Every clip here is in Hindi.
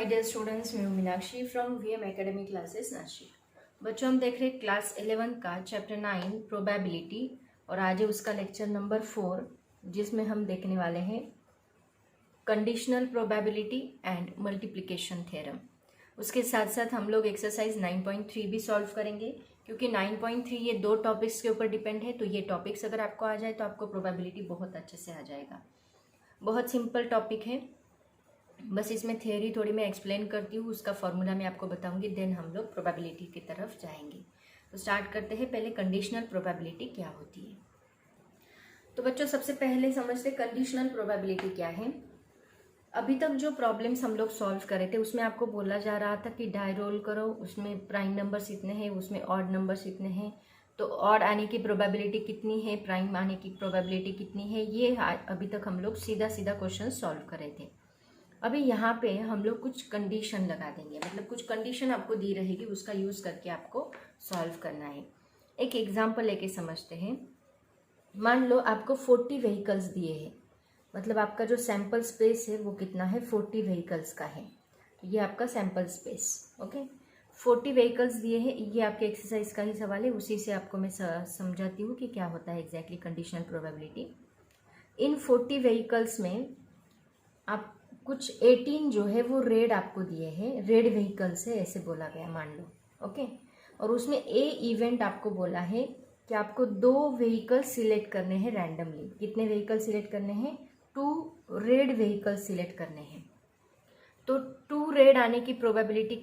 हाय डियर स्टूडेंट्स, मैं हूं Meenakshi from VM academy classes Nashik. बच्चों, हम देख रहे हैं क्लास 11 का चैप्टर 9 प्रोबेबिलिटी और आज है उसका लेक्चर नंबर 4 जिसमें हम देखने वाले हैं conditional probability and multiplication theorem. उसके साथ साथ हम लोग एक्सरसाइज 9.3 भी सॉल्व करेंगे क्योंकि 9.3 ये दो टॉपिक्स के ऊपर डिपेंड है। तो ये टॉपिक्स अगर आपको आ जाए तो आपको प्रोबेबिलिटी बहुत अच्छे से आ जाएगा। बहुत सिंपल टॉपिक है, बस इसमें थियरी थोड़ी मैं एक्सप्लेन करती हूँ, उसका फॉर्मूला मैं आपको बताऊंगी, देन हम लोग प्रोबेबिलिटी की तरफ जाएंगे। तो स्टार्ट करते हैं। पहले कंडीशनल प्रोबेबिलिटी क्या होती है। तो बच्चों, सबसे पहले समझते कंडीशनल प्रोबेबिलिटी क्या है। अभी तक जो प्रॉब्लम्स हम लोग सॉल्व करे थे उसमें आपको बोला जा रहा था कि डाई रोल करो, उसमें प्राइम नंबर्स इतने हैं, उसमें ऑड नंबर्स इतने हैं, तो ऑड आने की प्रोबेबिलिटी कितनी है, प्राइम आने की प्रोबेबिलिटी कितनी है। ये अभी तक हम लोग सीधा सीधा क्वेश्चन सॉल्व करे थे। अभी यहाँ पे हम लोग कुछ कंडीशन लगा देंगे, मतलब कुछ कंडीशन आपको दी रहेगी, उसका यूज़ करके आपको सॉल्व करना है। एक एग्जांपल लेके समझते हैं। मान लो आपको 40 व्हीकल्स दिए हैं, मतलब आपका जो सैंपल स्पेस है वो कितना है, 40 व्हीकल्स का है। तो ये आपका सैंपल स्पेस, ओके। 40 व्हीकल्स दिए हैं, ये आपके एक्सरसाइज का ही सवाल है, उसी से आपको मैं समझाती हूँ कि क्या होता है एग्जैक्टली कंडीशनल प्रोबेबिलिटी। इन 40 व्हीकल्स में आप कुछ 18 जो है वो रेड आपको दिए हैं, रेड व्हीकल्स है ऐसे बोला गया मान लो, ओके। और उसमें ए इवेंट आपको बोला है कि आपको 2 व्हीकल सिलेक्ट करने हैं रैंडमली। कितने व्हीकल सिलेक्ट करने हैं, 2 रेड व्हीकल सिलेक्ट करने हैं। तो 2 रेड आने की प्रोबेबिलिटी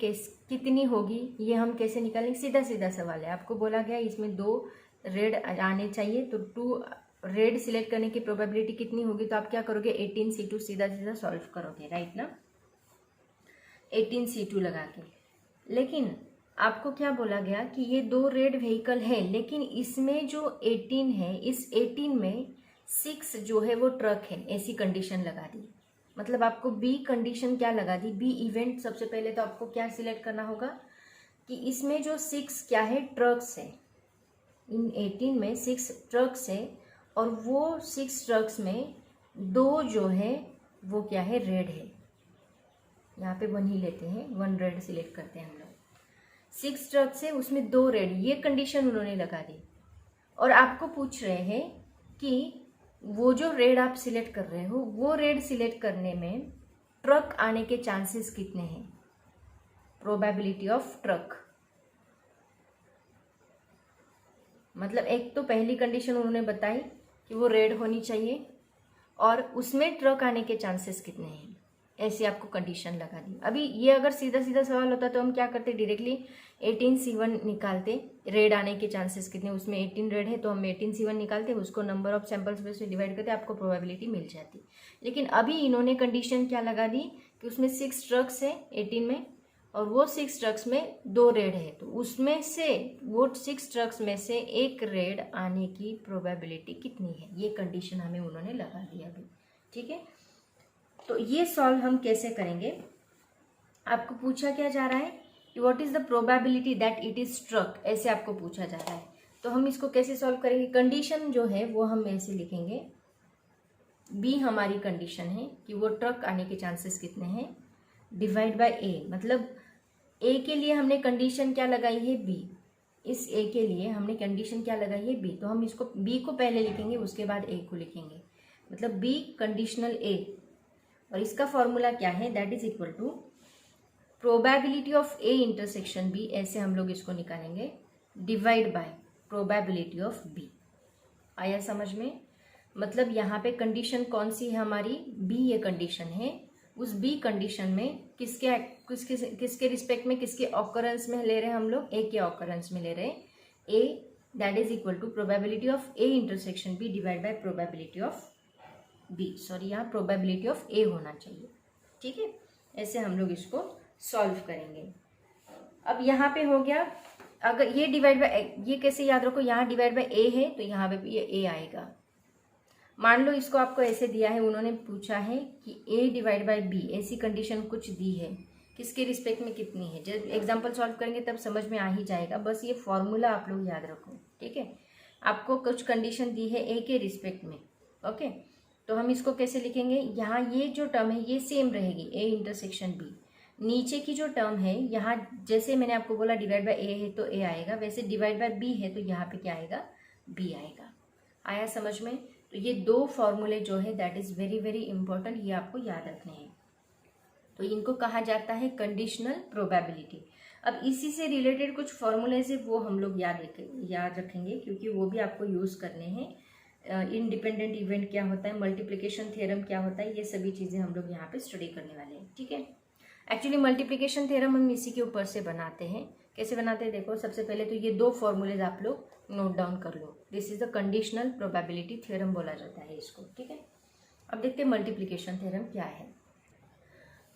कितनी होगी, ये हम कैसे निकालेंगे, सीधा सीधा सवाल है। आपको बोला गया इसमें 2 रेड आने चाहिए, तो 2 रेड सिलेक्ट करने की प्रोबेबिलिटी कितनी होगी, तो आप क्या करोगे, 18C2 सीधा सीधा सॉल्व करोगे, राइट ना, 18C2 लगा के। लेकिन आपको क्या बोला गया कि ये 2 रेड व्हीकल है, लेकिन इसमें जो 18 है, इस 18 में 6 जो है वो ट्रक है, ऐसी कंडीशन लगा दी। मतलब आपको बी कंडीशन क्या लगा दी, बी इवेंट। सबसे पहले तो आपको क्या सिलेक्ट करना होगा कि इसमें जो 6 क्या है, ट्रक्स है। इन 18 में 6 ट्रक्स है और वो 6 ट्रक्स में 2 जो है वो क्या है, रेड है। यहाँ पे 1 ही लेते हैं, 1 रेड सिलेक्ट करते हैं हम लोग। 6 ट्रक्स है, उसमें 2 रेड, ये कंडीशन उन्होंने लगा दी। और आपको पूछ रहे हैं कि वो जो रेड आप सिलेक्ट कर रहे हो, वो रेड सिलेक्ट करने में ट्रक आने के चांसेस कितने हैं, प्रोबेबिलिटी ऑफ ट्रक। मतलब एक तो पहली कंडीशन उन्होंने बताई कि वो रेड होनी चाहिए और उसमें ट्रक आने के चांसेस कितने हैं, ऐसी आपको कंडीशन लगा दी। अभी ये अगर सीधा सीधा सवाल होता तो हम क्या करते, डायरेक्टली 18C1 निकालते, रेड आने के चांसेस कितने, उसमें 18 रेड है तो हम 18C1 निकालते, उसको नंबर ऑफ सैंपल स्पेस से डिवाइड करते, आपको प्रोबेबिलिटी मिल जाती। लेकिन अभी इन्होंने कंडीशन क्या लगा दी कि उसमें 6 ट्रक्स है 18 में और वो 6 ट्रक्स में 2 रेड है, तो उसमें से वो 6 ट्रक्स में से 1 रेड आने की प्रोबेबिलिटी कितनी है, ये कंडीशन हमें उन्होंने लगा दी अभी, ठीक है। तो ये सॉल्व हम कैसे करेंगे, आपको पूछा क्या जा रहा है कि what is the probability that it is truck, ऐसे आपको पूछा जा रहा है। तो हम इसको कैसे सॉल्व करेंगे, कंडीशन जो है वो हम ऐसे लिखेंगे, बी हमारी कंडीशन है कि वो ट्रक आने के चांसेस कितने हैं, डिवाइड बाय ए। मतलब ए के लिए हमने कंडीशन क्या लगाई है, बी। इस ए के लिए हमने कंडीशन क्या लगाई है, बी। तो हम इसको बी को पहले लिखेंगे, उसके बाद ए को लिखेंगे, मतलब बी कंडीशनल ए। और इसका फॉर्मूला क्या है, that is equal to probability of A intersection B, ऐसे हम लोग इसको निकालेंगे, divide by probability of B. आया समझ में। मतलब यहाँ पे कंडीशन कौन सी है हमारी, बी ये कंडीशन है। उस बी कंडीशन में किसके रिस्पेक्ट में, किसके ऑकरेंस में ले रहे हैं हम लोग, ए के ऑकरेंस में ले रहे हैं। A that is equal to probability of A intersection B divide by probability of B. Sorry, यहाँ प्रोबेबिलिटी ऑफ ए होना चाहिए, ठीक है। ऐसे हम लोग इसको सॉल्व करेंगे। अब यहाँ पे हो गया, अगर ये डिवाइड बाय, ये कैसे याद रखो, यहाँ डिवाइड बाय ए है तो यहाँ पे भी ये ए आएगा। मान लो इसको आपको ऐसे दिया है, उन्होंने पूछा है कि ए डिवाइड बाय बी, ऐसी कंडीशन कुछ दी है, किसके रिस्पेक्ट में कितनी है। जब एग्जाम्पल सॉल्व करेंगे तब समझ में आ ही जाएगा, बस ये फॉर्मूला आप लोग याद रखो, ठीक है। आपको कुछ कंडीशन दी है ए के रिस्पेक्ट में, ओके। तो हम इसको कैसे लिखेंगे, यहाँ ये जो टर्म है ये सेम रहेगी, ए इंटरसेक्शन बी। नीचे की जो टर्म है यहाँ, जैसे मैंने आपको बोला डिवाइड बाय ए है तो ए आएगा, वैसे डिवाइड बाय बी है तो यहाँ पे क्या आएगा, बी आएगा। आया समझ में? तो ये दो फॉर्मूले जो है that is very very important, ये आपको याद रखने हैं। तो इनको कहा जाता है कंडीशनल प्रोबेबिलिटी। अब इसी से रिलेटेड कुछ फॉर्मूले से वो हम लोग याद रखेंगे, क्योंकि वो भी आपको यूज़ करने हैं। इंडिपेंडेंट इवेंट क्या होता है, मल्टीप्लिकेशन थ्योरम क्या होता है, ये सभी चीज़ें हम लोग यहाँ पे स्टडी करने वाले हैं। ठीक है, एक्चुअली मल्टीप्लिकेशन थ्योरम हम इसी के ऊपर से बनाते हैं। कैसे बनाते हैं देखो, सबसे पहले तो ये दो फॉर्मूलेज आप लोग नोट डाउन कर लो। This is the conditional probability theorem बोला जाता है इसको। ठीक है, अब देखते हैं मल्टीप्लिकेशन थ्योरम क्या है।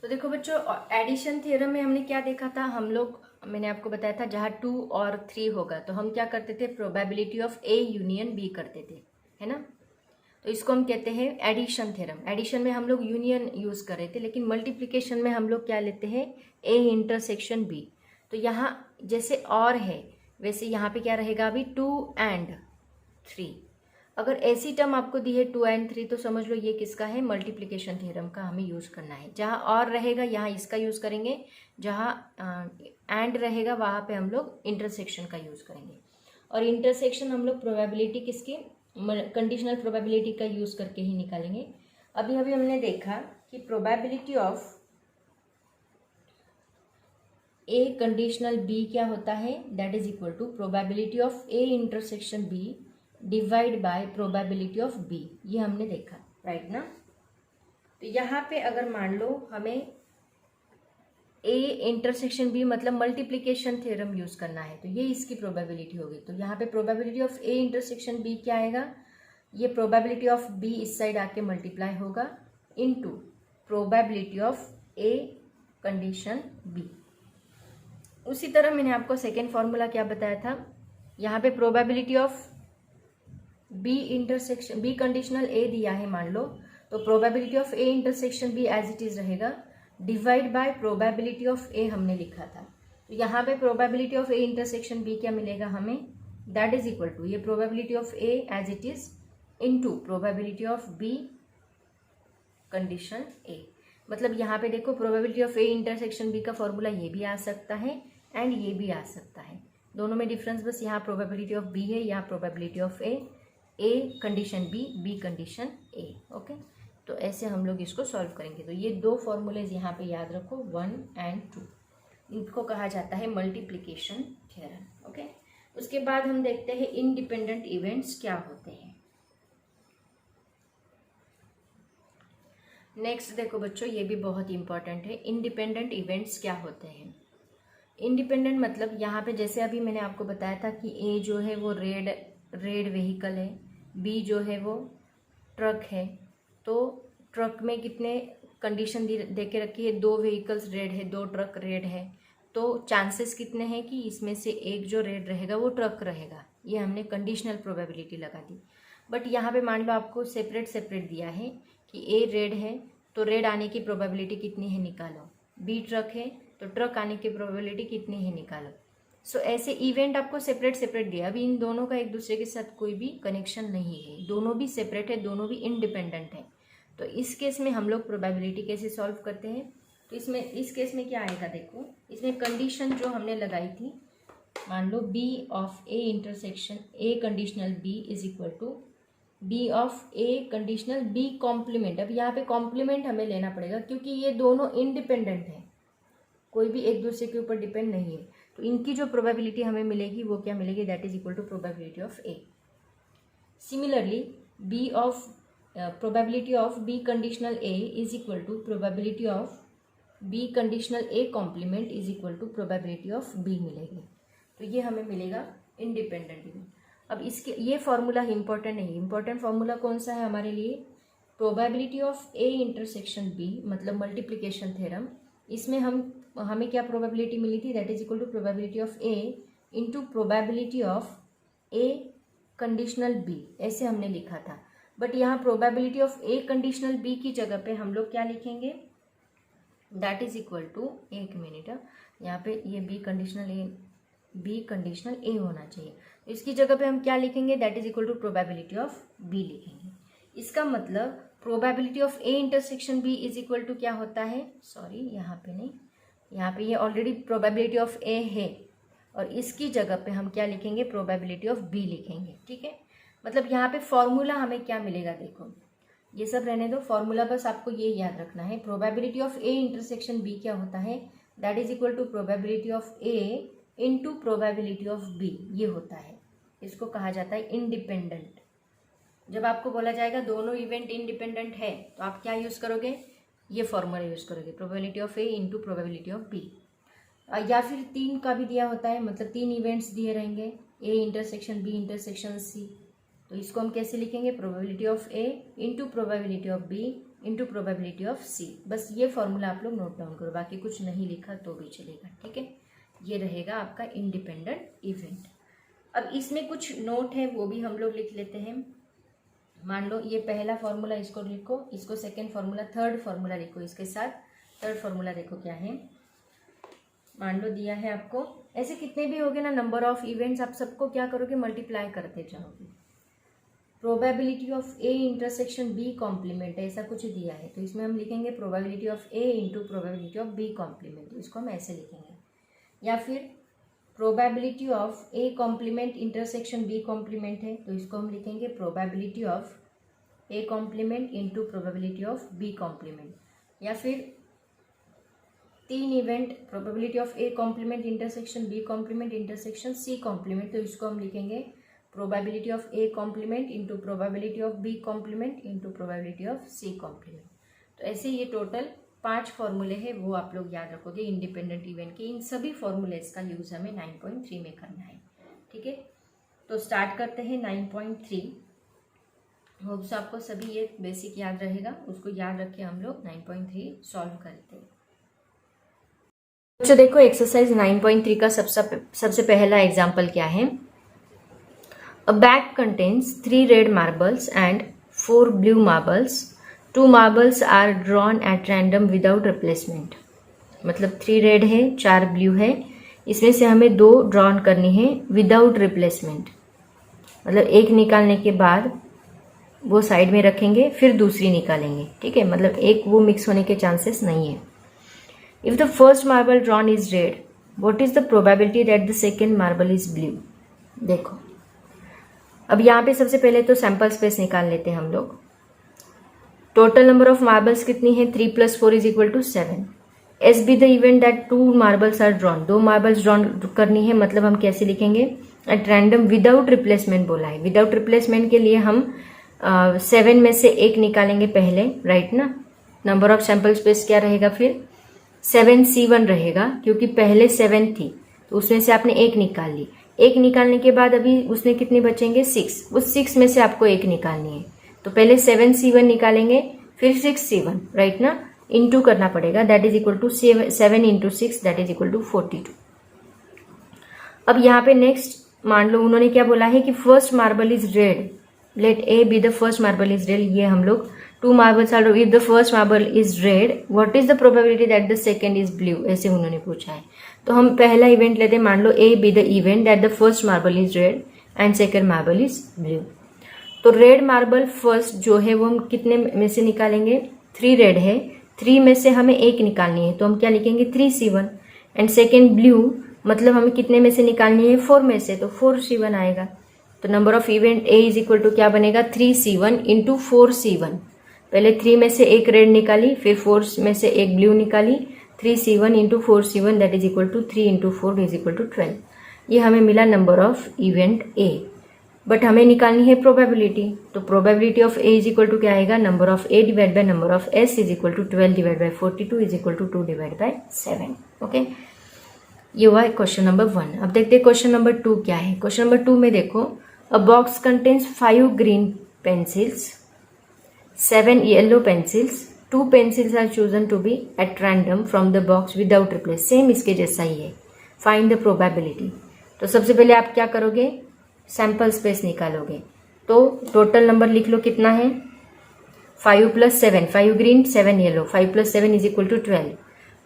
तो देखो बच्चों, एडिशन थ्योरम में हमने क्या देखा था, हम लोग, मैंने आपको बताया था जहाँ 2 और 3 होगा तो हम क्या करते थे, probability of A union B करते थे, है ना। तो इसको हम कहते हैं एडिशन थ्योरम। एडिशन में हम लोग यूनियन यूज कर रहे थे, लेकिन मल्टीप्लिकेशन में हम लोग क्या लेते हैं, ए इंटरसेक्शन बी। तो यहाँ जैसे और है वैसे यहाँ पे क्या रहेगा, अभी 2 and 3। अगर ऐसी टर्म आपको दी है 2 and 3 तो समझ लो ये किसका है, मल्टीप्लिकेशन थ्योरम का हमें यूज करना है। जहाँ और रहेगा यहाँ इसका यूज करेंगे, जहाँ एंड रहेगा वहाँ पे हम लोग इंटरसेक्शन का यूज करेंगे। और इंटरसेक्शन हम लोग प्रोबेबिलिटी किसके, कंडीशनल प्रोबेबिलिटी का यूज करके ही निकालेंगे। अभी अभी हमने देखा कि probability of A conditional B क्या होता है, that is equal to probability of A intersection B divide by probability of B. ये हमने देखा, राइट ना। तो यहाँ पे अगर मान लो हमें ए इंटरसेक्शन बी मतलब मल्टीप्लिकेशन थ्योरम यूज करना है, तो ये इसकी प्रोबेबिलिटी होगी। तो यहाँ पे probability of A intersection B क्या आएगा, ये प्रोबेबिलिटी ऑफ बी इस साइड आके मल्टीप्लाई होगा into probability of A condition B. उसी तरह मैंने आपको सेकेंड फॉर्मूला क्या बताया था, यहाँ पे probability of B intersection B conditional A दिया है मान लो, तो probability of A intersection B as it is रहेगा divide by probability of A हमने लिखा था। तो यहाँ पे probability of A intersection B क्या मिलेगा हमें, दैट इज इक्वल टू ये probability of A as it is into probability of B condition A. मतलब यहाँ पे देखो probability of A intersection B का फॉर्मूला ये भी आ सकता है एंड ये भी आ सकता है, दोनों में डिफरेंस बस यहाँ प्रोबेबिलिटी ऑफ बी है, यहाँ probability of A condition B, B condition A. Okay, तो ऐसे हम लोग इसको सॉल्व करेंगे। तो ये दो फॉर्मूलेज यहाँ पे याद रखो, 1 and 2, इनको कहा जाता है मल्टीप्लिकेशन थ्योरम। ओके, उसके बाद हम देखते हैं इंडिपेंडेंट इवेंट्स क्या होते हैं। नेक्स्ट देखो बच्चों, ये भी बहुत इंपॉर्टेंट है, इंडिपेंडेंट इवेंट्स क्या होते हैं। इंडिपेंडेंट मतलब यहाँ पे जैसे अभी मैंने आपको बताया था कि ए जो है वो रेड व्हीकल है, बी जो है वो ट्रक है। तो ट्रक में कितने कंडीशन दे के रखी है, 2 व्हीकल्स रेड है, 2 ट्रक रेड है। तो चांसेस कितने हैं कि इसमें से एक जो रेड रहेगा वो ट्रक रहेगा, ये हमने कंडीशनल प्रोबेबिलिटी लगा दी। बट यहाँ पे मान लो आपको सेपरेट सेपरेट दिया है कि ए रेड है तो रेड आने की प्रोबेबिलिटी कितनी है निकालो, बी ट्रक है तो ट्रक आने की प्रोबेबिलिटी कितनी है निकालो। सो ऐसे इवेंट आपको सेपरेट सेपरेट दिया। अभी इन दोनों का एक दूसरे के साथ कोई भी कनेक्शन नहीं है, दोनों भी सेपरेट है, दोनों भी इंडिपेंडेंट है। तो इस केस में हम लोग प्रोबेबिलिटी कैसे सॉल्व करते हैं, तो इसमें इस केस में क्या आएगा देखो, इसमें कंडीशन जो हमने लगाई थी, मान लो B of A intersection A conditional B is equal to B of A conditional B complement. अब यहाँ पे कॉम्प्लीमेंट हमें लेना पड़ेगा क्योंकि ये दोनों इंडिपेंडेंट हैं, कोई भी एक दूसरे के ऊपर डिपेंड नहीं है। तो इनकी जो प्रोबेबिलिटी हमें मिलेगी वो क्या मिलेगी, that is equal to probability of A. Similarly B of probability of B conditional A is equal to probability of B conditional A complement is equal to probability of B मिलेगी। तो ये हमें मिलेगा इंडिपेंडेंट इवेंट। अब इसके ये फॉर्मूला इंपॉर्टेंट नहीं, इंपॉर्टेंट फॉर्मूला कौन सा है हमारे लिए, probability of A intersection B मतलब मल्टीप्लिकेशन थ्योरम। इसमें हमें क्या प्रोबेबिलिटी मिली थी, that is equal to probability of A into probability of A conditional B, ऐसे हमने लिखा था। बट यहाँ probability of A conditional B की जगह पे हम लोग क्या लिखेंगे, दैट इज इक्वल टू, एक मिनट, यहाँ पे ये बी कंडीशनल ए होना चाहिए, तो इसकी जगह पे हम क्या लिखेंगे, that is equal to probability of B लिखेंगे। इसका मतलब probability of A intersection B is equal to क्या होता है, सॉरी यहाँ पे नहीं, यहाँ पे ये ऑलरेडी प्रोबेबिलिटी ऑफ ए है और इसकी जगह पे हम क्या लिखेंगे, प्रोबेबिलिटी ऑफ बी लिखेंगे। ठीक है, मतलब यहाँ पे फॉर्मूला हमें क्या मिलेगा, देखो ये सब रहने दो, फॉर्मूला बस आपको ये याद रखना है। Probability of A intersection B क्या होता है, that is equal to probability of A into probability of B, ये होता है। इसको कहा जाता है इंडिपेंडेंट। जब आपको बोला जाएगा दोनों इवेंट इंडिपेंडेंट है तो आप क्या यूज करोगे, ये फॉर्मूला यूज करोगे, probability of A into probability of B. या फिर 3 का भी दिया होता है, मतलब 3 इवेंट्स दिए रहेंगे, A intersection B intersection C, तो इसको हम कैसे लिखेंगे, probability of A into probability of B into probability of C. बस ये फॉर्मूला आप लोग नोट डाउन करो, बाकी कुछ नहीं लिखा तो भी चलेगा। ठीक है, ये रहेगा आपका इंडिपेंडेंट इवेंट। अब इसमें कुछ नोट है वो भी हम लोग लिख लेते हैं। मान लो ये पहला फॉर्मूला, इसको लिखो, इसको सेकेंड फॉर्मूला, थर्ड फॉर्मूला लिखो इसके साथ। थर्ड फॉर्मूला देखो क्या है, मान लो दिया है आपको, ऐसे कितने भी होगे ना नंबर ऑफ इवेंट्स, आप सबको क्या करोगे, मल्टीप्लाई करते जाओगे। Probability of A intersection B complement, ऐसा कुछ दिया है तो इसमें हम लिखेंगे probability of A into probability of B complement, तो इसको हम ऐसे लिखेंगे। या फिर probability of A complement intersection B complement है तो इसको हम लिखेंगे probability of A complement into probability of B complement. या फिर 3 event, probability of A complement intersection B complement intersection C complement, तो इसको हम लिखेंगे probability of A complement into probability of B complement into probability of C complement. तो ऐसे ये टोटल 5 फॉर्मूले हैं, वो आप लोग याद रखोगे इंडिपेंडेंट इवेंट के। इन सभी फॉर्मूलेस का यूज हमें 9.3 में करना है। ठीक है, तो स्टार्ट करते हैं 9.3। होप्स आपको सभी ये बेसिक याद रहेगा, उसको याद रख के हम लोग 9.3 सॉल्व करते हैं। तो देखो एक्सरसाइज 9.3 का सबसे पहला एग्जाम्पल क्या है। A bag contains 3 red marbles and 4 blue marbles. 2 marbles are drawn at random without replacement. मतलब 3 रेड है 4 ब्लू है, इसमें से हमें 2 ड्रॉन करनी है विदाउट रिप्लेसमेंट, मतलब एक निकालने के बाद वो साइड में रखेंगे फिर दूसरी निकालेंगे। ठीक है, मतलब एक वो मिक्स होने के चांसेस नहीं है। If the first marble drawn is red, what is the probability that the second marble is blue? देखो अब यहाँ पे सबसे पहले तो सैंपल स्पेस निकाल लेते हैं हम लोग। टोटल नंबर ऑफ मार्बल्स कितनी है, 3 + 4 = 7। S be the event that 2 marbles are drawn, 2 marbles drawn करनी है, मतलब हम कैसे लिखेंगे, एट रैंडम विदाउट रिप्लेसमेंट बोला है। विदाउट रिप्लेसमेंट के लिए हम 7 में से 1 निकालेंगे पहले, राइट ना। नंबर ऑफ सैंपल स्पेस क्या रहेगा फिर, 7C1 रहेगा, क्योंकि पहले 7 थी तो उसमें से आपने 1 निकाल ली। 1 निकालने के बाद अभी उसमें कितने बचेंगे, 6। उस 6 में से आपको 1 निकालनी है, तो पहले 7C1 निकालेंगे फिर 6C1, राइट ना, इंटू करना पड़ेगा, that is equal to 7 × 6, that is equal to 42। अब यहाँ पे नेक्स्ट मान लो उन्होंने क्या बोला है कि first marble is red, let A B the first marble is red. ये हम लोग 2 marbles are, if the first marble is red what is the probability that the second is blue, ऐसे उन्होंने पूछा है। तो हम पहला इवेंट लेते हैं, मान लो A B the event that the first marble is red and second marble is blue. तो रेड मार्बल फर्स्ट जो है वो हम कितने में से निकालेंगे, 3 रेड है, 3 में से हमें 1 निकालनी है, तो हम क्या लिखेंगे 3C1। एंड सेकेंड ब्लू मतलब हमें कितने में से निकालनी है, 4 में से, तो 4C1 आएगा। तो number of event A is equal to क्या बनेगा, 3C1 × 4C1। पहले 3 में से 1 रेड निकाली, फिर 4 में से 1 ब्लू निकाली, 3C1 × 4C1 that is equal to 3 × 4 is equal to 12। ये हमें मिला number of event A, but हमें निकालनी है प्रोबेबिलिटी। तो probability of A is equal to क्या आएगा, number of A divide by number of S is equal to 12 / 42 is equal to 2 / 7। Okay, ये हुआ क्वेश्चन नंबर 1। अब देखते हैं क्वेश्चन नंबर 2 क्या है। क्वेश्चन नंबर 2 में देखो, a box contains 5 green pencils, 7 yellow pencils, 2 pencils are chosen to be at random from the box without replace. Same इसके जैसा ही है, फाइंड द प्रोबेबिलिटी। तो सबसे पहले आप क्या करोगे, सैंपल स्पेस निकालोगे। तो टोटल नंबर लिख लो कितना है, 5 + 7, 5 green 7 yellow, 5 + 7 is equal to 12।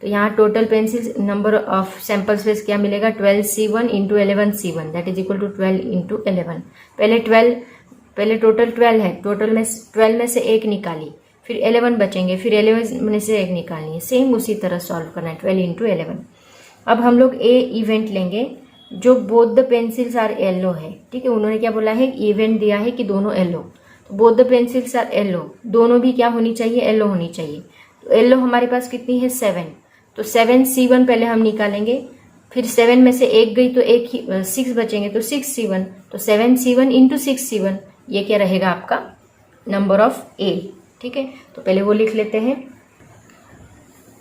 तो यहाँ total pencils number of sample space क्या मिलेगा, 12C1 × 11C1 that is equal to 12 × 11। पहले टोटल 12 है, टोटल में 12 में से 1 निकाली, फिर 11 बचेंगे, फिर 11 में से एक निकालनी है। सेम उसी तरह सॉल्व करना है, 12 इंटू 11। अब हम लोग ए इवेंट लेंगे जो both the pencils are yellow है, ठीक है। उन्होंने क्या बोला है, इवेंट दिया है कि दोनों येलो, तो both the pencils are yellow, दोनों भी क्या होनी चाहिए, येलो होनी चाहिए। तो येलो हमारे पास कितनी है, 7, तो 7C1 पहले हम निकालेंगे, फिर 7 में से एक गई तो एक ही 6 बचेंगे, तो 6C1, तो 7C1 इंटू 6C1, ये क्या रहेगा आपका नंबर ऑफ ए, ठीक है। तो पहले वो लिख लेते हैं।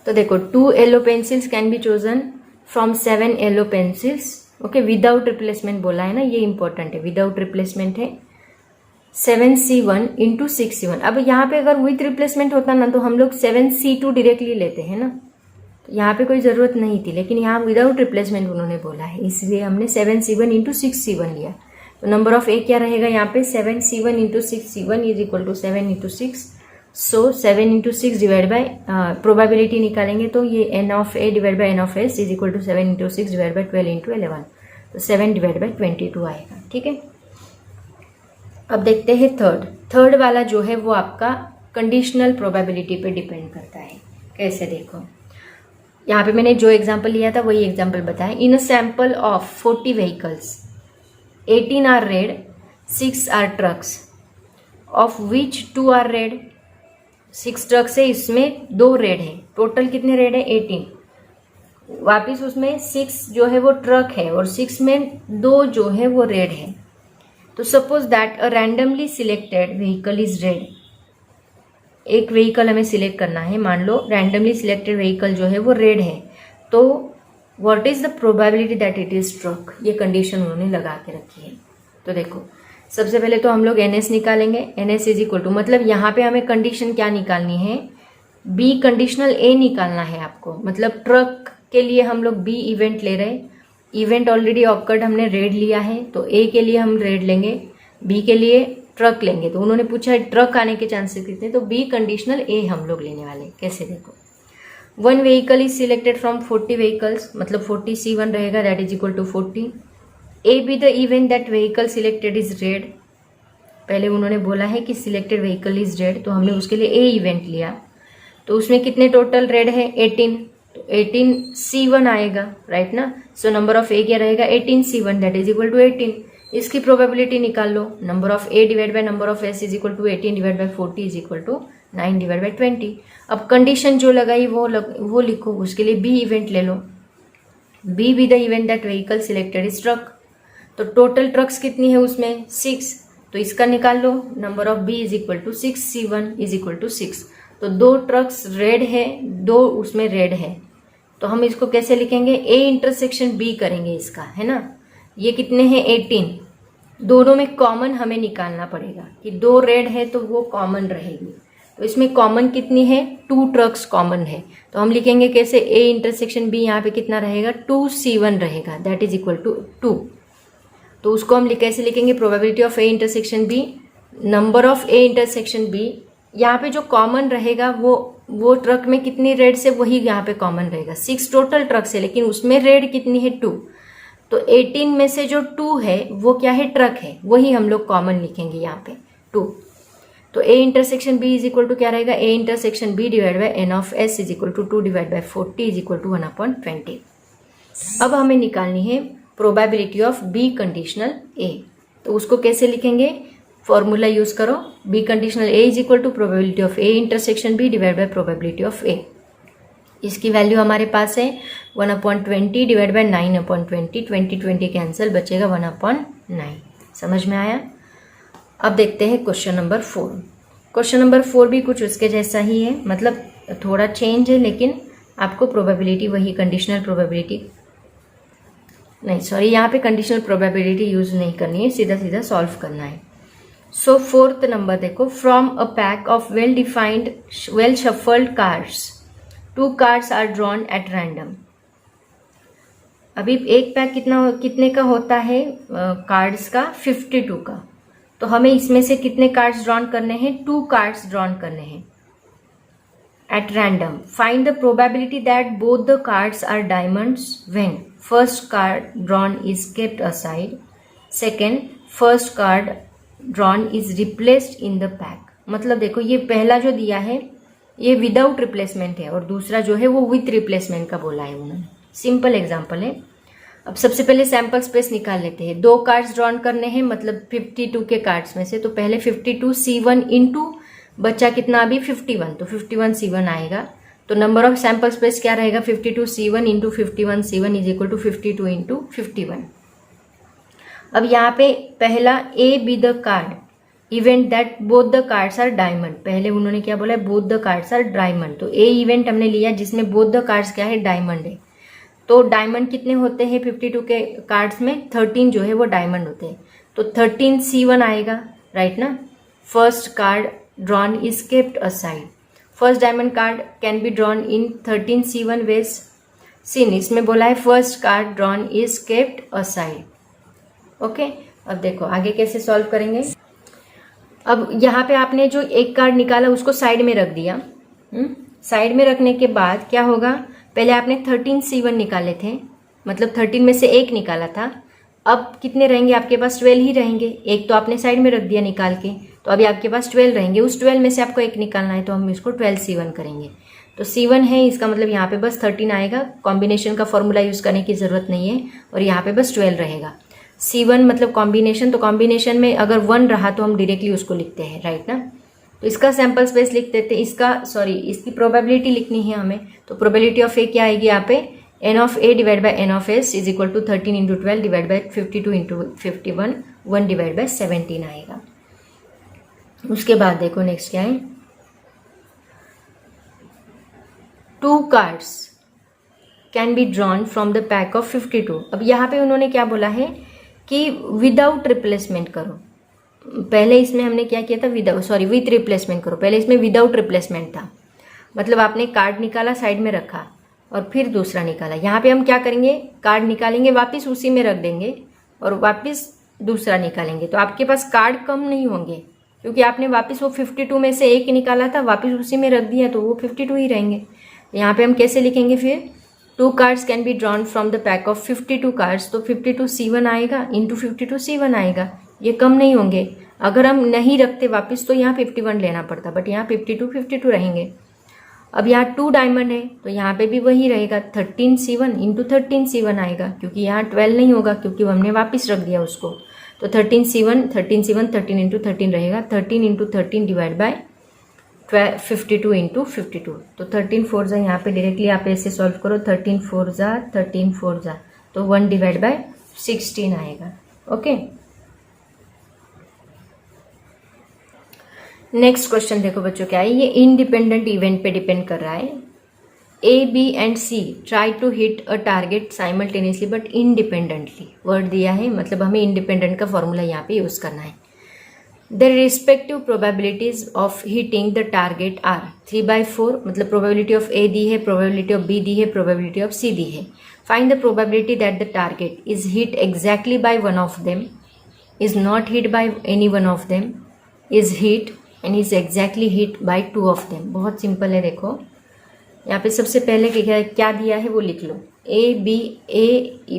तो देखो 2 yellow pencils can be chosen from 7 yellow pencils, okay, without replacement बोला है ना, ये इंपॉर्टेंट है, विदाउट रिप्लेसमेंट है। 7C1 into 6C1। अब यहाँ पे अगर विथ रिप्लेसमेंट होता ना तो हम लोग 7C2 डायरेक्टली लेते हैं ना, तो यहाँ पे कोई ज़रूरत नहीं थी, लेकिन यहाँ विदाउट रिप्लेसमेंट उन्होंने बोला है, इसलिए हमने 7C1 इंटू 6C1 लिया। तो नंबर ऑफ ए क्या रहेगा यहाँ पे, 7C1 into 6C1 is equal to 7 into 6। So 7 into 6 divide by probability निकालेंगे तो ये n of A divide by N of S is equal to 7 into 6 divide by 12 into 11, तो 7 डिवाइड बाय 22 आएगा, ठीक है। अब देखते हैं थर्ड वाला जो है वो आपका कंडीशनल प्रोबेबिलिटी पे डिपेंड करता है। कैसे, देखो यहाँ पे मैंने जो एग्जांपल लिया था वही एग्जांपल बताया। In a sample of 40 vehicles 18 are red, 6 are trucks, of which 2 are red. 6 trucks है, इसमें 2 रेड है, टोटल कितने रेड है, 18। वापिस उसमें 6 जो है वो ट्रक है और 6 में 2 जो है वो रेड है। तो suppose that a randomly selected vehicle is red, एक व्हीकल हमें सिलेक्ट करना है, मान लो रैंडमली सिलेक्टेड व्हीकल जो है वो रेड है, तो what is the probability that it is truck, ये कंडीशन उन्होंने लगा के रखी है। तो देखो सबसे पहले तो हम लोग NS निकालेंगे, NS इज इक्वल टू, मतलब यहाँ पे हमें कंडीशन क्या निकालनी है, बी कंडीशनल ए निकालना है आपको, मतलब ट्रक के लिए हम लोग बी इवेंट ले रहे हैं, इवेंट ऑलरेडी ऑकर्ड हमने रेड लिया है, तो ए के लिए हम रेड लेंगे, बी के लिए ट्रक लेंगे। तो उन्होंने पूछा है ट्रक आने के चांसेस कितने, तो बी कंडीशनल ए हम लोग लेने वाले। कैसे, देखो 1 vehicle is selected from 40 vehicles, मतलब 40C1 रहेगा, that is equal to 40। A B the event that vehicle selected is red, पहले उन्होंने बोला है कि सिलेक्टेड व्हीकल इज रेड, तो हमने उसके लिए ए इवेंट लिया, तो उसमें कितने टोटल रेड है, 18, तो 18C1 आएगा, राइट ना। सो नंबर ऑफ ए क्या रहेगा, 18C1, that is equal to 18। इसकी प्रोबेबिलिटी निकाल लो, number of A divide by number of S is equal to 18 divide by 40 is equal to 9 divide by 20। अब कंडीशन जो लगाई वो लिखो, उसके लिए बी इवेंट ले लो, B B the event that vehicle selected is truck, तो टोटल ट्रक्स कितनी है उसमें, 6, तो इसका निकाल लो, number of B is equal to 6C1 is equal to 6। तो 2 ट्रक्स रेड है, 2 उसमें रेड है, तो हम इसको कैसे लिखेंगे, ए इंटरसेक्शन बी करेंगे इसका, है ना। ये कितने हैं, 18, दोनों में कॉमन हमें निकालना पड़ेगा कि 2 रेड है तो वो कॉमन रहेगी, तो इसमें कॉमन कितनी है, 2 ट्रक्स कॉमन है, तो हम लिखेंगे कैसे, ए इंटरसेक्शन बी, यहाँ पे कितना रहेगा, 2C1 रहेगा, दैट इज इक्वल टू 2। तो उसको हम कैसे लिखेंगे, probability of A intersection B, number of A intersection B, यहाँ पे जो कॉमन रहेगा वो ट्रक में कितनी रेड से वही यहाँ पे कॉमन रहेगा। 6 टोटल ट्रक्स है, लेकिन उसमें रेड कितनी है, 2, तो 18 में से जो 2 है वो क्या है, ट्रक है, वही हम लोग कॉमन लिखेंगे यहाँ पे 2। तो A intersection B is equal to क्या रहेगा, A intersection B divide by N of S is equal to 2 divide by 40 is equal to 1/20। अब हमें निकालनी है probability of B conditional A, तो उसको कैसे लिखेंगे, फॉर्मूला यूज करो, B conditional A is equal to probability of A intersection B divide by probability of A. इसकी वैल्यू हमारे पास है 1/20 डिवाइड बाय 9/20, 20 कैंसिल, बचेगा 1/9। समझ में आया। अब देखते हैं क्वेश्चन नंबर 4। क्वेश्चन नंबर 4 भी कुछ उसके जैसा ही है, मतलब थोड़ा चेंज है, लेकिन आपको प्रोबेबिलिटी वही कंडीशनल प्रोबेबिलिटी नहीं, सॉरी, यहाँ पे कंडीशनल प्रोबेबिलिटी यूज नहीं करनी है, सीधा सीधा सॉल्व करना है। सो 4th नंबर देखो, from a pack of well defined well shuffled cards 2 cards are drawn at random. अभी एक पैक कितने का होता है कार्ड्स का, 52 का, तो हमें इसमें से कितने कार्ड्स ड्रॉन करने हैं, 2 कार्ड्स ड्रॉन करने हैं at random. Find the probability that both the cards are diamonds when first card drawn is kept aside, second first card drawn is replaced in the pack। मतलब देखो ये पहला जो दिया है ये विदाउट रिप्लेसमेंट है और दूसरा जो है वो विथ रिप्लेसमेंट का बोला है उन्होंने। सिंपल एग्जांपल है। अब सबसे पहले सैंपल स्पेस निकाल लेते हैं। 2 कार्ड्स ड्रॉन करने हैं, मतलब 52 के कार्ड्स में से। तो पहले 52 C1 इंटू बच्चा कितना अभी 51, तो 51 C1 आएगा। तो नंबर ऑफ सैंपल स्पेस क्या रहेगा 52 C1 into 51 C1 is equal to 52 into 51। अब यहाँ पे पहला A B the card event that both the cards are diamond. पहले उन्होंने क्या बोला है both the cards are diamond. तो ए इवेंट हमने लिया जिसमें बोथ द कार्ड्स क्या है डायमंड है। तो डायमंड कितने होते हैं 52 के कार्ड्स में 13 जो है वो डायमंड होते हैं। तो 13 C1 आएगा, राइट ना। First card drawn is kept aside. First diamond card can be drawn in 13 C1 ways seen. इसमें बोला है first card drawn is kept aside. Okay, अब देखो आगे कैसे सॉल्व करेंगे। अब यहाँ पे आपने जो एक कार्ड निकाला उसको साइड में रख दिया। साइड में रखने के बाद क्या होगा, पहले आपने 13 C1 निकाले थे, मतलब 13 में से एक निकाला था। अब कितने रहेंगे आपके पास 12 ही रहेंगे। एक तो आपने साइड में रख दिया निकाल के, तो अभी आपके पास 12 रहेंगे। उस 12 में से आपको एक निकालना है, तो हम इसको 12 C1 करेंगे। तो C1 है, इसका मतलब यहाँ पे बस 13 आएगा। कॉम्बिनेशन का फॉर्मूला यूज करने की जरूरत नहीं है और यहाँ पे बस 12 रहेगा। C1 मतलब कॉम्बिनेशन, तो कॉम्बिनेशन में अगर 1 रहा तो हम डायरेक्टली उसको लिखते हैं, राइट ना। तो इसका सैंपल स्पेस लिख देते हैं। इसकी प्रोबेबिलिटी लिखनी है हमें। तो प्रोबेबिलिटी ऑफ ए क्या आएगी यहाँ पे n of a divide by n of s is equal to 13 into 12 divide by 52 into 51 1 divide by 17 आएगा। उसके बाद देखो नेक्स्ट क्या है, 2 cards can be drawn from the pack of 52। अब यहाँ पे उन्होंने क्या बोला है कि विदाउट रिप्लेसमेंट करो। पहले इसमें हमने क्या किया था विथ रिप्लेसमेंट करो। पहले इसमें विदाउट रिप्लेसमेंट था, मतलब आपने कार्ड निकाला साइड में रखा और फिर दूसरा निकाला। यहाँ पे हम क्या करेंगे, कार्ड निकालेंगे वापस उसी में रख देंगे और वापस दूसरा निकालेंगे। तो आपके पास कार्ड कम नहीं होंगे क्योंकि आपने वापस वो 52 में से एक निकाला था, वापस उसी में रख दिया, तो वो 52 ही रहेंगे। यहाँ पे हम कैसे लिखेंगे फिर, 2 cards can be drawn from the pack of 52 cards. तो 52 C1 आएगा इंटू 52 C1 आएगा। ये कम नहीं होंगे। अगर हम नहीं रखते वापस तो यहाँ 51 लेना पड़ता, बट यहाँ 52 रहेंगे। अब यहाँ 2 डायमंड है तो यहाँ पे भी वही रहेगा, 13 C1 इंटू 13 C1 आएगा, क्योंकि यहाँ 12 नहीं होगा क्योंकि हमने वापस रख दिया उसको। तो 13 C1 13 इंटू 13 रहेगा, 13 इंटू 13 डिवाइड बाय 52 इंटू 52। तो 13 4 जा, यहाँ पे डायरेक्टली आप ऐसे सॉल्व करो, 13 4 जा, तो 1 डिवाइड बाय 16 आएगा। ओके, नेक्स्ट क्वेश्चन देखो बच्चों क्या है, ये इंडिपेंडेंट इवेंट पे डिपेंड कर रहा है। A B and C try to hit a target simultaneously but independently. Word दिया है, मतलब हमें इंडिपेंडेंट का फॉर्मूला यहाँ पे यूज करना है। The respective probabilities of hitting the target are 3/4, मतलब प्रोबेबिलिटी ऑफ ए दी है, प्रोबेबिलिटी ऑफ बी दी है, प्रोबेबिलिटी ऑफ सी दी है। Find the probability that the target is hit exactly by one of them, is not hit by any one of them, is hit and is exactly hit by 2 of them. बहुत सिंपल है। देखो यहाँ पे सबसे पहले क्या दिया है वो लिख लो। A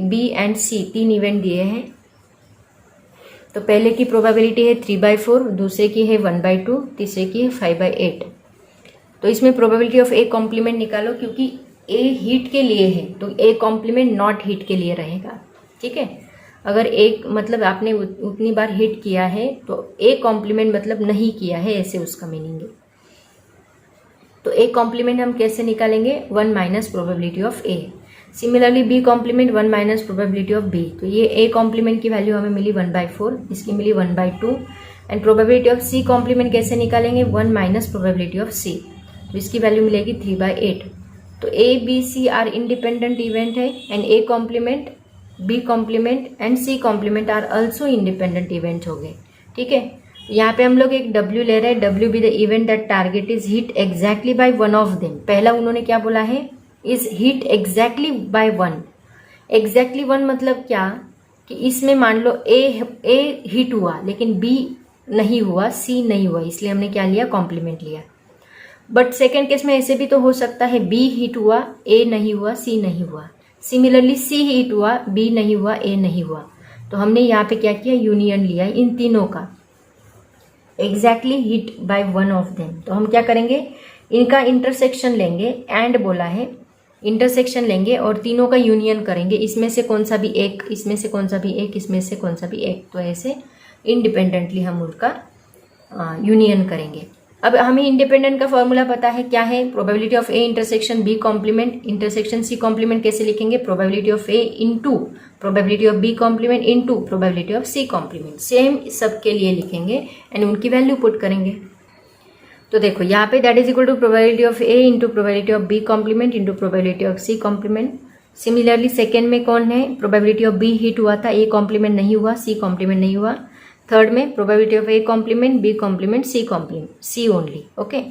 B and C 3 event दिए हैं। तो पहले की प्रोबेबिलिटी है 3/4, दूसरे की है 1/2, तीसरे की है 5/8। तो इसमें प्रोबेबिलिटी ऑफ ए कॉम्प्लीमेंट निकालो, क्योंकि ए हिट के लिए है तो ए कॉम्प्लीमेंट नॉट हिट के लिए रहेगा। ठीक है, अगर एक मतलब आपने उतनी बार हिट किया है तो ए कॉम्प्लीमेंट मतलब नहीं किया है, ऐसे उसका मीनिंग है। तो ए कॉम्प्लीमेंट हम कैसे निकालेंगे, 1 minus probability of A. Similarly B complement 1 minus probability of B. तो ये ए कॉम्प्लीमेंट की वैल्यू हमें मिली 1/4, इसकी मिली 1/2। And probability of C complement कैसे निकालेंगे, 1 माइनस प्रोबेबिलिटी ऑफ सी, तो इसकी वैल्यू मिलेगी 3/8। तो A B C are independent event है and A complement, B complement and C complement are also independent event हो गए। ठीक है, यहाँ पे हम लोग एक W ले रहे हैं। W be the event that target is hit exactly by one of them. पहला उन्होंने क्या बोला है, is hit exactly by 1। Exactly 1 मतलब क्या, कि इसमें मान लो ए हिट हुआ लेकिन बी नहीं हुआ, सी नहीं हुआ, इसलिए हमने क्या लिया, कॉम्प्लीमेंट लिया। बट सेकेंड केस में ऐसे भी तो हो सकता है, बी हिट हुआ, ए नहीं हुआ, सी नहीं हुआ। सिमिलरली सी हिट हुआ, बी नहीं हुआ, ए नहीं हुआ। तो हमने यहाँ पे क्या किया, यूनियन लिया इन तीनों का। Exactly hit by one of them. तो हम क्या करेंगे, इनका इंटरसेक्शन लेंगे, एंड बोला है, इंटरसेक्शन लेंगे और तीनों का यूनियन करेंगे, इसमें से कौन सा भी एक, इसमें से कौन सा भी एक, इसमें से कौन सा भी एक। तो ऐसे इंडिपेंडेंटली हम उनका यूनियन करेंगे। अब हमें इंडिपेंडेंट का फॉर्मूला पता है, क्या है, probability of A intersection B complement intersection C complement. कैसे लिखेंगे, probability of A into probability of B complement into probability of C complement. Same सबके लिए लिखेंगे एंड उनकी वैल्यू पुट करेंगे। तो देखो यहाँ पे that is equal to probability of A into probability of B complement into probability of C complement. Similarly second में कौन है, प्रोबेबिलिटी ऑफ बी हिट हुआ था, ए कॉम्प्लीमेंट नहीं हुआ, सी कॉम्प्लीमेंट नहीं हुआ। थर्ड में probability of A complement B complement C complement, C only. Okay,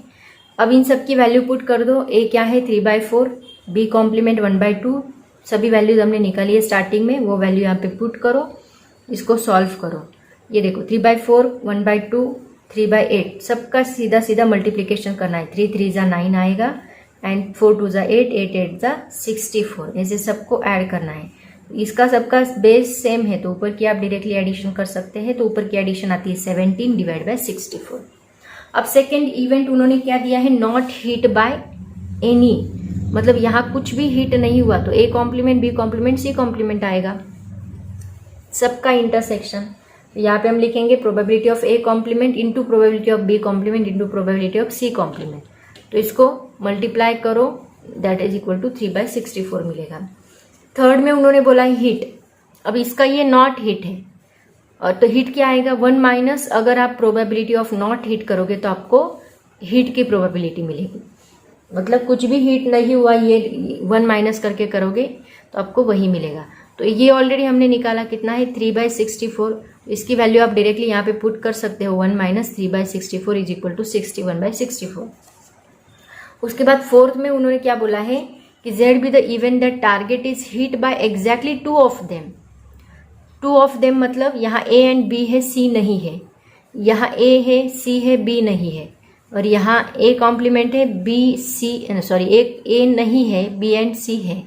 अब इन सब की वैल्यू पुट कर दो। ए क्या है 3/4, बी कॉम्प्लीमेंट 1/2, सभी वैल्यूज हमने निकाली है स्टार्टिंग में, वो वैल्यू यहाँ पे पुट करो, इसको सॉल्व करो। ये देखो 3/4, 1/2, 3/8, सबका सीधा सीधा मल्टीप्लीकेशन करना है। 3 3 जा 9 आएगा एंड 4 2 जा 8, 8 8 जा 64, ऐसे सबको ऐड करना है। इसका सबका बेस सेम है तो ऊपर की आप डायरेक्टली एडिशन कर सकते हैं। तो ऊपर की एडिशन आती है 17 डिवाइड बाय 64। अब सेकेंड इवेंट उन्होंने क्या दिया है, नॉट हिट बाय एनी, मतलब यहाँ कुछ भी हिट नहीं हुआ तो A complement B complement C complement आएगा, सबका इंटरसेक्शन। तो यहाँ पे हम लिखेंगे probability of A complement into probability of B complement into probability of C complement. तो इसको मल्टीप्लाई करो, दैट इज इक्वल टू 3/64 मिलेगा। थर्ड में उन्होंने बोला हिट, अब इसका ये नॉट हिट है और तो हिट क्या आएगा 1 माइनस, अगर आप प्रोबेबिलिटी ऑफ नॉट हिट करोगे तो आपको हिट की प्रोबेबिलिटी मिलेगी, मतलब कुछ भी हिट नहीं हुआ ये 1 माइनस करके करोगे तो आपको वही मिलेगा। तो ये ऑलरेडी हमने निकाला, कितना है 3/64, इसकी वैल्यू आप डायरेक्टली यहाँ पे पुट कर सकते हो, 1 माइनस 3/64 इज इक्वल टू 61/64। उसके बाद फोर्थ में उन्होंने क्या बोला है कि Z be the event that target is hit by exactly 2 of them। 2 of them मतलब यहाँ A एंड B है, C नहीं है, यहाँ A है, C है, B नहीं है, और यहाँ A कॉम्प्लीमेंट है, B C सॉरी एक A नहीं है, B एंड C है।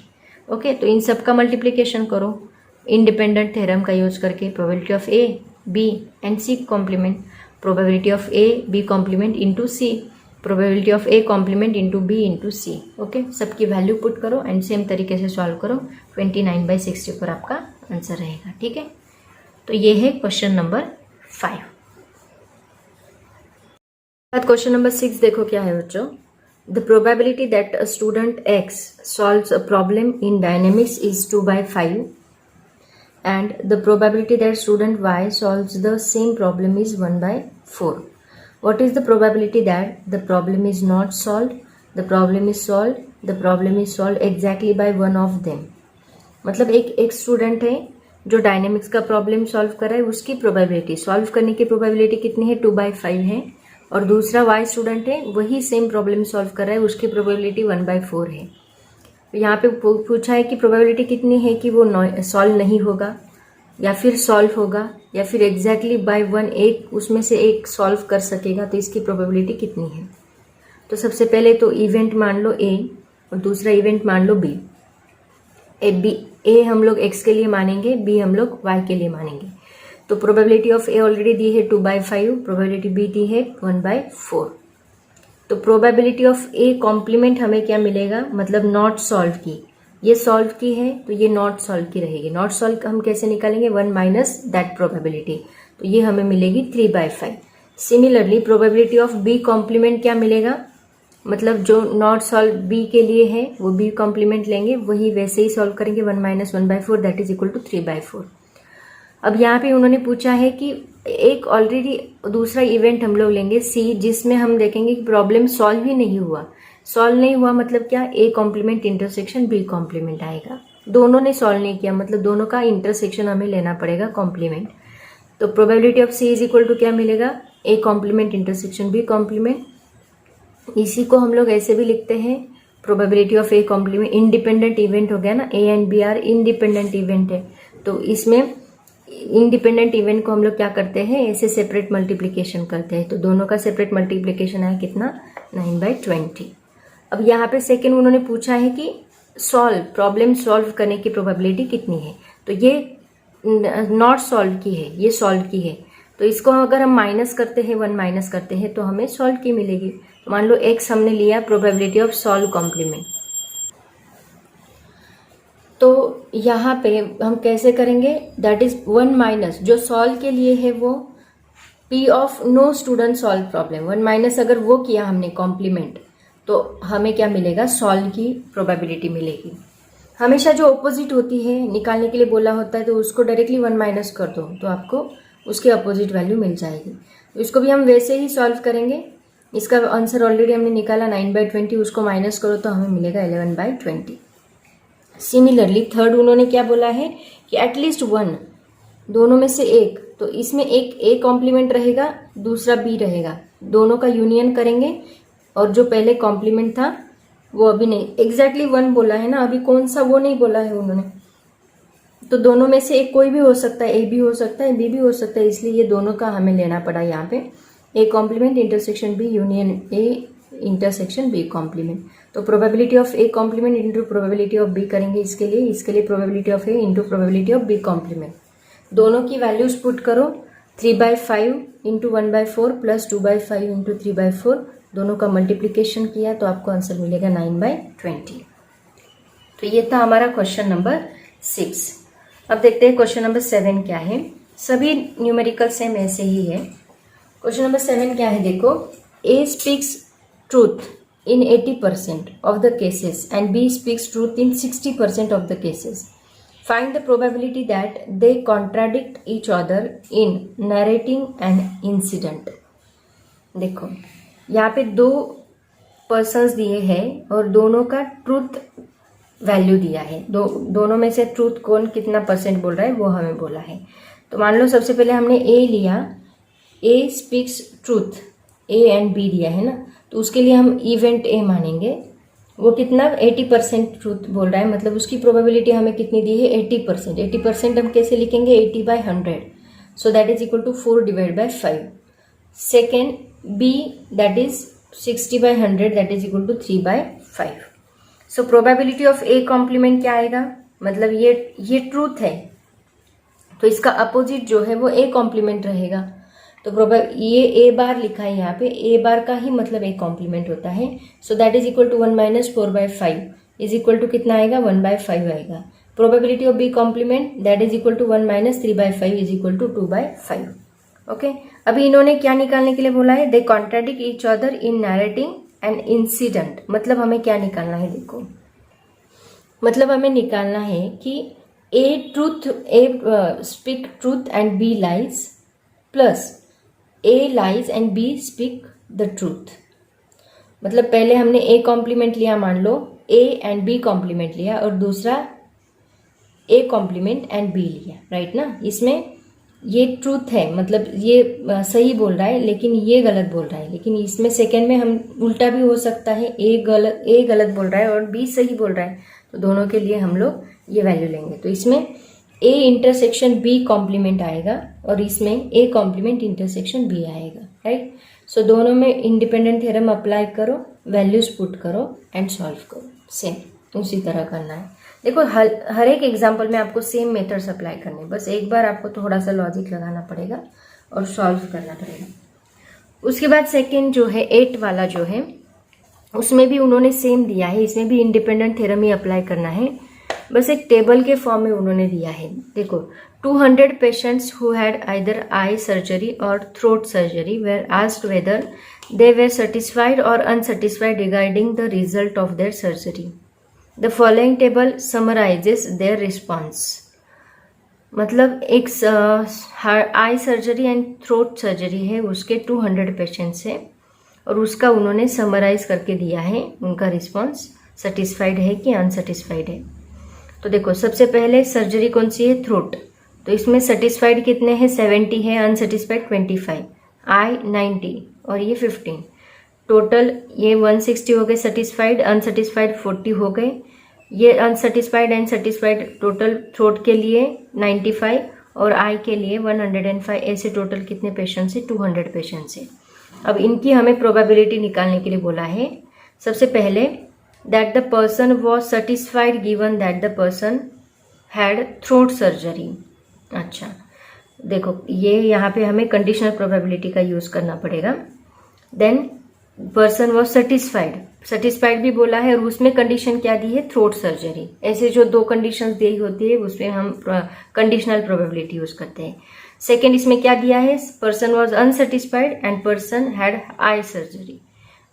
ओके, तो इन सब का मल्टीप्लीकेशन करो इंडिपेंडेंट थ्योरम का यूज करके, probability of A B and C complement, probability of A B complement into C, probability of A complement into B into C. Okay, सबकी वैल्यू पुट करो एंड सेम तरीके से सॉल्व करो, 29/64 आपका आंसर रहेगा। ठीक है, तो ये है क्वेश्चन नंबर 5। क्वेश्चन नंबर 6 देखो क्या है बच्चों, the probability that a student X solves a problem in dynamics is 2/5 and the probability that student Y solves the same problem is 1/4। What is the probability that the problem is not solved, the problem is solved, the problem is solved exactly by one of them। मतलब एक स्टूडेंट है जो डायनेमिक्स का प्रॉब्लम सॉल्व कर रहा है, उसकी प्रोबेबिलिटी सॉल्व करने की प्रोबेबिलिटी कितनी है 2/5 है, और दूसरा वाई स्टूडेंट है वही सेम प्रॉब्लम सॉल्व कर रहा है, उसकी प्रोबेबिलिटी 1/4 है। यहाँ पे पूछा है कि प्रोबेबिलिटी कितनी है कि वो सॉल्व नहीं होगा या फिर सॉल्व होगा या फिर एग्जैक्टली बाय 1 एक उसमें से एक सॉल्व कर सकेगा, तो इसकी प्रोबेबिलिटी कितनी है। तो सबसे पहले तो इवेंट मान लो ए और दूसरा इवेंट मान लो बी। ए हम लोग एक्स के लिए मानेंगे, बी हम लोग वाई के लिए मानेंगे। तो प्रोबेबिलिटी ऑफ ए ऑलरेडी दी है 2/5, प्रोबेबिलिटी बी दी है 1/4। तो प्रोबेबिलिटी ऑफ ए कॉम्प्लीमेंट हमें क्या मिलेगा, मतलब नॉट सॉल्व की, ये सॉल्व की है तो ये नॉट सॉल्व की रहेगी। नॉट सॉल्व हम कैसे निकालेंगे, 1 माइनस दैट प्रोबेबिलिटी, तो ये हमें मिलेगी 3/5। Similarly probability of B complement क्या मिलेगा, मतलब जो नॉट सॉल्व बी के लिए है वो बी कॉम्प्लीमेंट लेंगे, वही वैसे ही सॉल्व करेंगे, 1 minus 1/4 that is equal to 3/4। अब यहाँ पे उन्होंने पूछा है कि एक ऑलरेडी दूसरा इवेंट हम लोग लेंगे सी, जिसमें हम देखेंगे कि प्रॉब्लम सॉल्व ही नहीं हुआ। सॉल्व नहीं हुआ मतलब क्या, A complement intersection B complement आएगा। दोनों ने सॉल्व नहीं किया मतलब दोनों का इंटरसेक्शन हमें लेना पड़ेगा कॉम्प्लीमेंट। तो probability of C is equal to क्या मिलेगा, A complement intersection B complement. इसी को हम लोग ऐसे भी लिखते हैं, probability of A complement, independent event हो गया ना, A and B are independent event है, तो इसमें इंडिपेंडेंट इवेंट को हम लोग क्या करते हैं, ऐसे सेपरेट मल्टीप्लीकेशन करते हैं। तो दोनों का सेपरेट मल्टीप्लीकेशन है कितना, 9/20। अब यहाँ पे सेकेंड उन्होंने पूछा है कि प्रॉब्लम सॉल्व करने की प्रोबेबिलिटी कितनी है, तो ये नॉट सॉल्व की है, ये सॉल्व की है, तो इसको अगर हम माइनस करते हैं, 1 माइनस करते हैं तो हमें सॉल्व की मिलेगी। तो मान लो x हमने लिया प्रोबेबिलिटी ऑफ सॉल्व कॉम्प्लीमेंट, तो यहाँ पे हम कैसे करेंगे, दैट इज 1 माइनस जो सॉल्व के लिए है वो P of no student solve problem, 1 minus अगर वो किया हमने कॉम्प्लीमेंट तो हमें क्या मिलेगा, सॉल्व की प्रोबेबिलिटी मिलेगी। हमेशा जो ऑपोजिट होती है निकालने के लिए बोला होता है तो उसको डायरेक्टली 1 माइनस कर दो तो आपको उसकी अपोजिट वैल्यू मिल जाएगी। तो इसको भी हम वैसे ही सॉल्व करेंगे। इसका आंसर ऑलरेडी हमने निकाला 9/20, उसको माइनस करो तो हमें मिलेगा 11/20। सिमिलरली थर्ड उन्होंने क्या बोला है कि एटलीस्ट 1, दोनों में से एक, तो इसमें एक ए कॉम्प्लीमेंट रहेगा, दूसरा बी रहेगा, दोनों का यूनियन करेंगे और जो पहले कॉम्प्लीमेंट था वो अभी नहीं, एग्जैक्टली 1 बोला है ना, अभी कौन सा वो नहीं बोला है उन्होंने, तो दोनों में से एक कोई भी हो सकता है, ए भी हो सकता है, बी भी हो सकता है, इसलिए ये दोनों का हमें लेना पड़ा यहाँ पे, A complement intersection B union A intersection B complement. तो probability of A complement into probability of B करेंगे इसके लिए probability of A into probability of B complement. दोनों की वैल्यूज पुट करो, 3/5 इंटू 1/4 प्लस 2/5 इंटू 3/4, दोनों का मल्टीप्लीकेशन किया तो आपको आंसर मिलेगा 9/20। तो ये था हमारा क्वेश्चन नंबर 6। अब देखते हैं क्वेश्चन नंबर 7 क्या है। सभी न्यूमेरिकल सेम ऐसे ही है। क्वेश्चन नंबर 7 क्या है, देखो, ए speaks truth in 80% of the cases and B speaks truth in 60% of the cases. Find the probability that they contradict each other in narrating an incident. देखो यहाँ पे 2 पर्सन्स दिए हैं और दोनों का ट्रूथ वैल्यू दिया है, दोनों में से ट्रूथ कौन कितना परसेंट बोल रहा है वो हमें बोला है। तो मान लो सबसे पहले हमने ए लिया, A speaks truth, A and B दिया है ना, तो उसके लिए हम इवेंट ए मानेंगे, वो कितना 80% ट्रूथ बोल रहा है, मतलब उसकी प्रोबेबिलिटी हमें कितनी दी है 80%। 80% हम कैसे लिखेंगे, 80/100, so that is equal to 4/5। Second B that is 60/100, that is equal to 3/5। So probability of A complement क्या आएगा, मतलब ये ट्रूथ है तो इसका अपोजिट जो है वो ए कॉम्प्लीमेंट रहेगा। तो ये ए बार लिखा है यहाँ पे, ए बार का ही मतलब ए कॉम्प्लीमेंट होता है। So that is equal to 1 minus 4/5 is equal to कितना आएगा, 1/5 आएगा। Probability of B complement that is equal to 1 minus 3/5 is equal to 2/5। Okay, अभी इन्होंने क्या निकालने के लिए बोला है, they contradict each other in narrating an incident. मतलब हमें क्या निकालना है, देखो, मतलब हमें निकालना है कि A speak truth and B lies, plus A lies and B speak the truth. मतलब पहले हमने ए कॉम्प्लीमेंट लिया, मान लो ए एंड बी कॉम्प्लीमेंट लिया, और दूसरा ए कॉम्प्लीमेंट एंड बी लिया, राइट ना। इसमें ये ट्रूथ है, मतलब ये सही बोल रहा है लेकिन ये गलत बोल रहा है, लेकिन इसमें सेकेंड में हम उल्टा भी हो सकता है, ए गलत बोल रहा है और बी सही बोल रहा है, तो दोनों के लिए हम लोग ये वैल्यू लेंगे। तो इसमें ए इंटरसेक्शन बी कॉम्प्लीमेंट आएगा और इसमें ए कॉम्प्लीमेंट इंटरसेक्शन बी आएगा, राइट। सो दोनों में इंडिपेंडेंट थ्योरम अप्लाई करो, वैल्यूज पुट करो एंड सॉल्व करो, सेम उसी तरह करना है। देखो हर एक एग्जाम्पल में आपको सेम मेथड्स अप्लाई करने, बस एक बार आपको थोड़ा सा लॉजिक लगाना पड़ेगा और सॉल्व करना पड़ेगा। उसके बाद सेकेंड जो है 8 वाला जो है, उसमें भी उन्होंने सेम दिया है, इसमें भी इंडिपेंडेंट थ्योरम ही अप्लाई करना है, बस एक टेबल के फॉर्म में उन्होंने दिया है। देखो 200 patients who had either eye surgery or throat surgery were asked whether they were satisfied or unsatisfied regarding the result of their surgery. The following table summarises their response. मतलब एक eye surgery and throat surgery है, उसके 200 पेशेंट्स है और उसका उन्होंने समराइज करके दिया है, उनका रिस्पॉन्स सेटिस्फाइड है कि अनसेटिस्फाइड है। तो देखो सबसे पहले सर्जरी कौन सी है, थ्रोट, तो इसमें सेटिस्फाइड कितने हैं, 70 है, अनसेटिस्फाइड 25, आई 90 और ये 15, टोटल ये 160 हो गए सेटिस्फाइड, अनसेटिस्फाइड 40 हो गए, ये unsatisfied and satisfied total throat के लिए 95 और आई के लिए 105, ऐसे टोटल कितने पेशेंट्स है, 200 पेशेंट्स है। अब इनकी हमें प्रोबेबिलिटी निकालने के लिए बोला है। सबसे पहले that the person was satisfied given that the person had throat surgery। अच्छा, देखो ये यहाँ पे हमें कंडीशनल प्रोबेबिलिटी का यूज करना पड़ेगा। देन पर्सन वॉज सेटिस्फाइड भी बोला है और उसमें कंडीशन क्या दी है, थ्रोट सर्जरी। ऐसे जो दो कंडीशंस दी होती है उसमें हम कंडीशनल प्रोबेबिलिटी यूज करते हैं। सेकेंड इसमें क्या दिया है, person was unsatisfied and person had I surgery.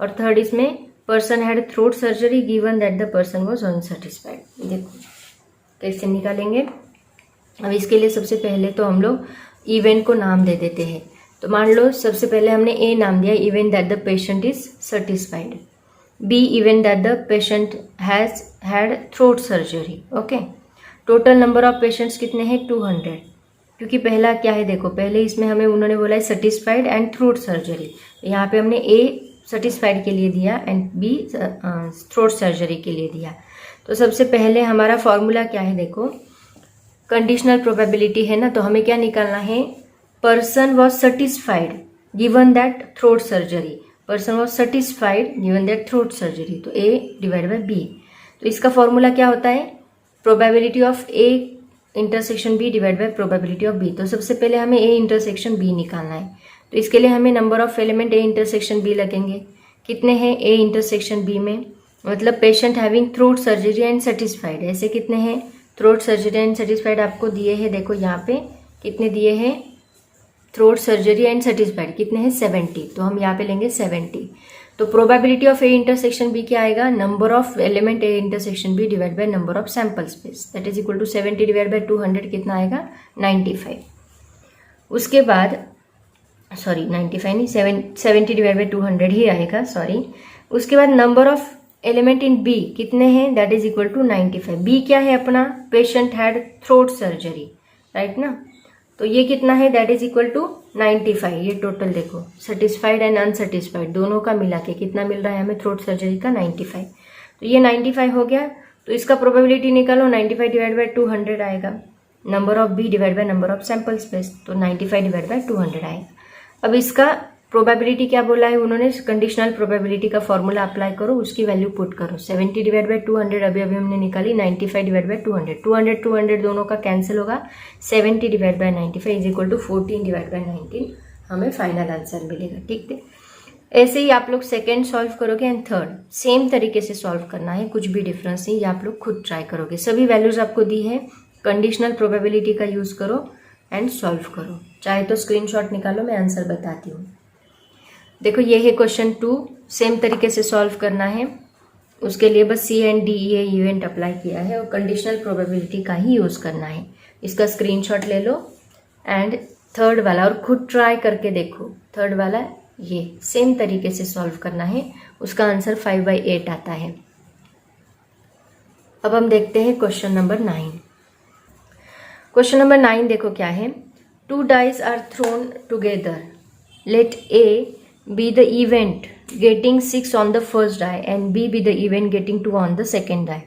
और थर्ड इसमें person had throat surgery given that the person was unsatisfied. देखो कैसे निकालेंगे। अब इसके लिए सबसे पहले तो हम लोग इवेंट को नाम दे देते हैं। तो मान लो सबसे पहले हमने ए नाम दिया, event that the patient is satisfied. B, event that the patient has had throat surgery. Okay, total number of patients कितने हैं, 200। क्योंकि पहला क्या है, देखो पहले इसमें हमें उन्होंने बोला है सेटिस्फाइड एंड थ्रोट सर्जरी, यहाँ पे हमने ए सेटिस्फाइड के लिए दिया एंड बी थ्रोट सर्जरी के लिए दिया। तो सबसे पहले हमारा फॉर्मूला क्या है, देखो कंडीशनल प्रोबेबिलिटी है ना, तो हमें क्या निकालना है, person was satisfied given that throat surgery. Person was satisfied given that throat surgery, तो ए डिवाइड बाय बी। तो इसका फॉर्मूला क्या होता है, probability of A intersection B divide by probability of B. तो सबसे पहले हमें ए इंटरसेक्शन बी निकालना है। तो इसके लिए हमें number of element A intersection B लगेंगे। कितने हैं ए इंटरसेक्शन बी में, मतलब patient having throat surgery and satisfied, ऐसे कितने हैं, थ्रोट सर्जरी एंड सेटिस्फाइड आपको दिए हैं। देखो यहाँ पे कितने दिए हैं, थ्रोट सर्जरी एंड सेटिस्फाइड कितने हैं, 70। तो हम यहाँ पे लेंगे 70। तो probability of A intersection B क्या आएगा, number of element A intersection B divide by number of sample space, that is equal to 70 divide by 200 कितना आएगा, 95। उसके बाद 95 नहीं, 70 डिवाइड बाय 200 ही आएगा, सॉरी। उसके बाद number of element in B कितने हैं, that is equal to 95। B क्या है अपना, patient had throat surgery, right ना। तो ये कितना है, दैट इज इक्वल टू 95। ये टोटल देखो सेटिस्फाइड एंड अनसेटिस्फाइड दोनों का मिला के कितना मिल रहा है हमें, थ्रोट सर्जरी का 95। तो ये 95 हो गया। तो इसका प्रोबेबिलिटी निकालो, 95 डिवाइड बाय 200 आएगा, number of B divide by number of sample space, तो 95 डिवाइड बाय 200 आएगा। अब इसका प्रोबेबिलिटी क्या बोला है उन्होंने, कंडीशनल प्रोबेबिलिटी का फॉर्मूला अप्लाई करो, उसकी वैल्यू पुट करो। 70 डिवाइड बाय 200 अभी हमने निकाली, 95 डिवाइड बाय 200, 200 दोनों का कैंसिल होगा, 70 divide by 95 is equal to 14 divide by 19, हमें फाइनल आंसर मिलेगा। ठीक है, ऐसे ही आप लोग सेकेंड सॉल्व करोगे एंड थर्ड सेम तरीके से सॉल्व करना है, कुछ भी डिफरेंस नहीं, ये आप लोग खुद ट्राई करोगे। सभी वैल्यूज आपको दी है, कंडीशनल प्रोबेबिलिटी का यूज करो एंड सॉल्व करो। चाहे तो स्क्रीनशॉट निकालो, मैं आंसर बताती हूँ। देखो ये है क्वेश्चन 2, सेम तरीके से सॉल्व करना है। उसके लिए बस C and D A event apply किया है और कंडीशनल प्रोबेबिलिटी का ही यूज करना है। इसका स्क्रीनशॉट ले लो एंड थर्ड वाला और खुद ट्राई करके देखो। थर्ड वाला ये सेम तरीके से सॉल्व करना है, उसका आंसर 5/8 आता है। अब हम देखते हैं क्वेश्चन नंबर 9। क्वेश्चन नंबर 9 देखो क्या है, 2 dice are thrown together. Let A be the event getting 6 on the first die and B be the event getting 2 on the second die.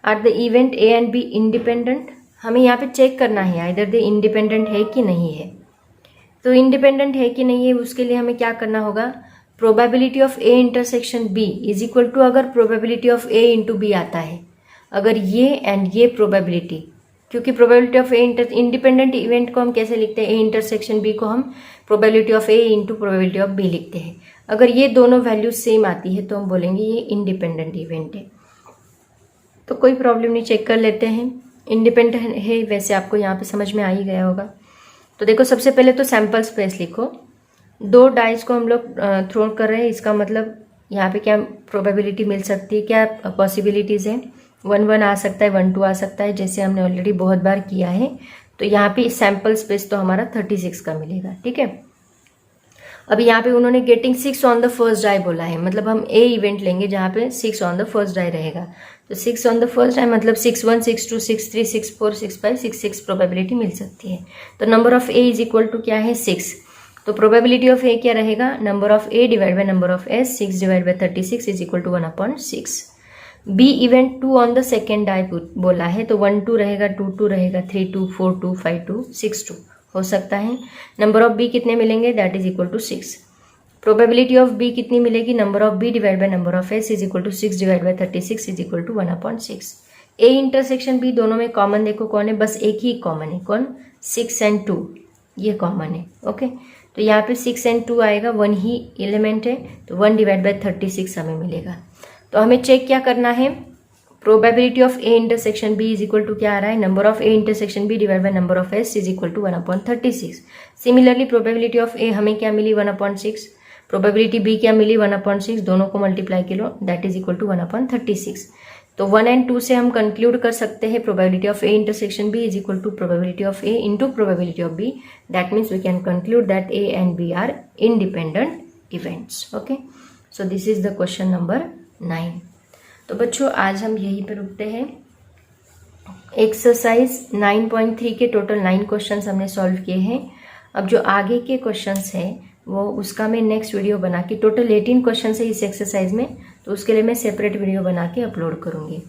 Are the event A and B independent? हमें यहाँ पे चेक करना है आइदर दे इंडिपेंडेंट है कि नहीं है। तो इंडिपेंडेंट है कि नहीं है उसके लिए हमें क्या करना होगा, probability of A intersection B is equal to, अगर probability of A into B आता है, अगर ये एंड ये प्रोबेबिलिटी, क्योंकि probability of A independent event को हम कैसे लिखते हैं, ए इंटरसेक्शन बी को हम probability of A into probability of B लिखते हैं। अगर ये दोनों वैल्यूज सेम आती है तो हम बोलेंगे ये इंडिपेंडेंट इवेंट है। तो कोई प्रॉब्लम नहीं, चेक कर लेते हैं। इंडिपेंडेंट है वैसे आपको यहाँ पे समझ में आ ही गया होगा। तो देखो सबसे पहले तो सैंपल स्पेस लिखो, 2 डाइस को हम लोग थ्रो कर रहे हैं, इसका मतलब यहाँ पे क्या प्रोबेबिलिटी मिल सकती है, क्या पॉसिबिलिटीज़ है, 1-1 आ सकता है, 1-2 आ सकता है, जैसे हमने ऑलरेडी बहुत बार किया है। तो यहाँ पे सैंपल स्पेस तो हमारा 36 का मिलेगा। ठीक है, अब यहाँ पे उन्होंने getting 6 on the first die बोला है, मतलब हम ए इवेंट लेंगे जहाँ पे 6 ऑन द फर्स्ट डाई रहेगा। तो 6 ऑन द फर्स्ट डाई मतलब 6-1, 6-2, 6-3, 6-4, 6-5, 6-6 प्रोबेबिलिटी मिल सकती है। तो number of A is equal to क्या है, 6। तो प्रोबेबिलिटी ऑफ ए क्या रहेगा, number of A divide by number of S, 6 divide by 36 is equal to 1/6। B event 2 on the second die बोला है, तो 1-2 रहेगा, 2-2 रहेगा, 3-2, 4-2, 5-2, 6-2 हो सकता है। नंबर ऑफ बी कितने मिलेंगे, that is equal to 6। Probability of B कितनी मिलेगी, number of B divide by number of S is equal to 6 divide by 36 is equal to 1/6। A intersection B दोनों में कॉमन देखो कौन है, बस एक ही कॉमन है, कौन, 6 and 2, ये कॉमन है। ओके, तो यहाँ पे 6 and 2 आएगा, 1 ही एलिमेंट है, तो 1 डिवाइड बाई 36 हमें मिलेगा। तो हमें चेक क्या करना है, probability of A intersection B is equal to क्या आ रहा है, number of A intersection B divide by number of S is equal to 1/36। Similarly probability of A हमें क्या मिली, 1/6, प्रोबेबिलिटी बी क्या मिली, 1/6, दोनों को मल्टीप्लाई किया, दैट इज इक्वल टू 1/36। तो 1 and 2 से हम कंक्लूड कर सकते हैं probability of A intersection B is equal to probability of A into probability of B, that means we can conclude that A and B are independent events. Okay, so this is the question number 9। तो बच्चों आज हम यहीं पे रुकते हैं। एक्सरसाइज 9.3 के टोटल 9 क्वेश्चंस हमने सॉल्व किए हैं। अब जो आगे के क्वेश्चंस हैं वो उसका मैं नेक्स्ट वीडियो बना के, टोटल 18 क्वेश्चन है इस एक्सरसाइज में, तो उसके लिए मैं सेपरेट वीडियो बना के अपलोड करूँगी।